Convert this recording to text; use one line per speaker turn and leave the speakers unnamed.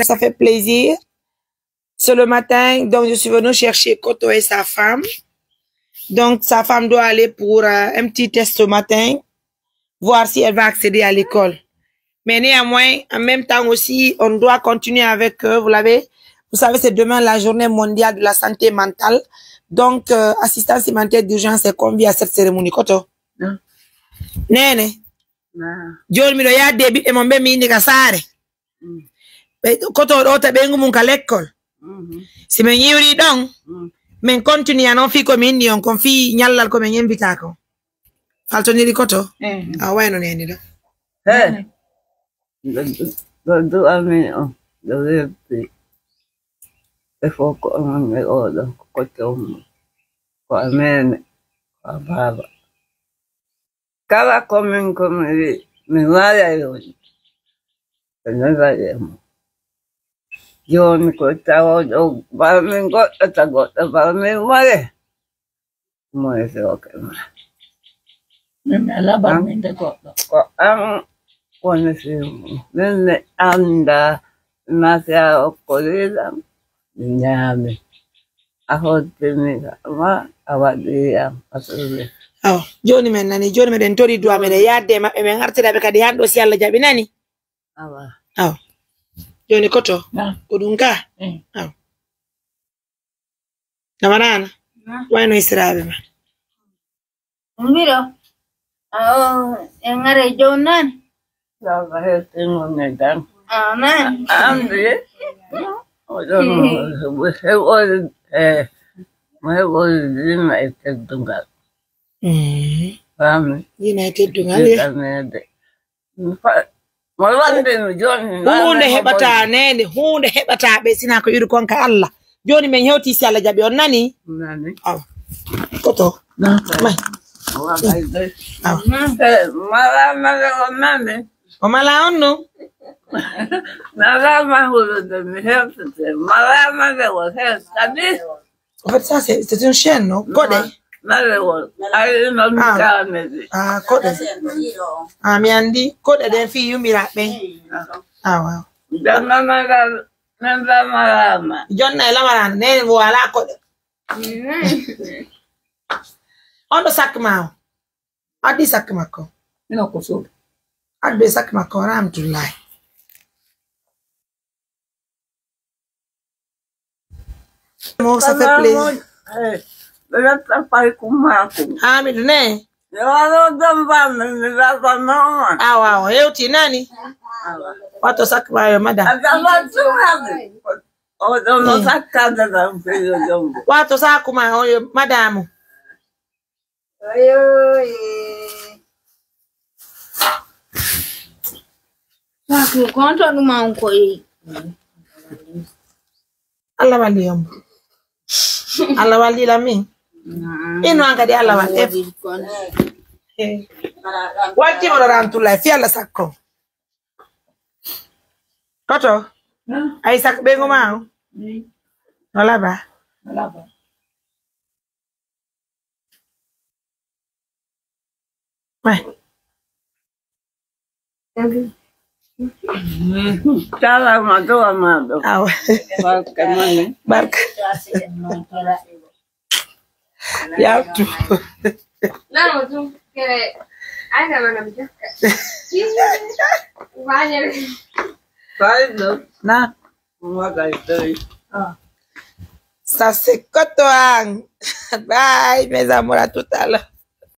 ça fait plaisir. C'est le matin, donc je suis venue chercher Koto et sa femme. Donc, sa femme doit aller pour un petit test ce matin, voir si elle va accéder à l'école. Mais néanmoins, en même temps aussi, on doit continuer avec eux. Vous savez, c'est demain la journée mondiale de la santé mentale. Donc, assistance humanitaire d'urgence est conviée à cette cérémonie. Koto?
Non.
Nene?
Non.
Diol mi do ya début et mon bébé ni kasare. Koto do ta bengu mun ka l'école. Si men yiwri donc, men continue à non fi comme indi on confi nyallal ko men invita ko. Faltoniri Koto? Ah ouais non nene do.
Hey. Do ami on. Do repi. E foko on me odo Koto. Ko amene. Ko baba. Cada comen me vaya yo. No vaya. Yo me cortaba yo para me gota para me muere. Muere se va a quemar. Me la va de gota. Cuando se me anda demasiado corrida, llame. Ajote me va a batir a subir.
Oh, Johnny men nani Johnny men den tori duwa men yadde mabbe men hartira be kadi hando si Allah jabi nani
awa
aw Johnny Koto ko dum ka aw namarana wayno israbe ma
miro engare jonan
la va tengo nedan
amen
ande odo no me voy dina etedunga
United dungali. Hunde hebata nene, hunde hebata be sina ko yuri konka Allah. Joni men hewti si Allah jabi on nani?
Nani.
Aw. Koto.
Na.
Mai.
Aw. Mala
o mala on no.
Nala ma holo de me hewte. Mala de was hewte.
En fait ça c'est une chaîne non? Code. Code. Ah, mi andi code den fi yumira be. Ah wow. Jonna la maran ne wala code. Ondo sakma. Adi sakma ko.
No ko so.
Adi sakma ko ramtullah. Mo ça fait plaisir. Ah, mi dune. Ah, wow. Heuti nani? Watu sakma yo madam. Watu sakuma yo madamu.
Saki konto numa unko yi.
Allah wali yom. Allah wali la mi. Ino anga di Allah wali. Wati mo rantula fi Allah sakko. Koto? Ay sak bengo ma. Wala ba?
Wala ba.
Mai.
Chala mato amado.
Aw.
Barka mane.
Barka. Ya tu.
No, tú que ay la mano mía. Vaya.
Vaya.
Na.
Ah.
Ça c'est Koto. Bye mes amours à tout à l'heure.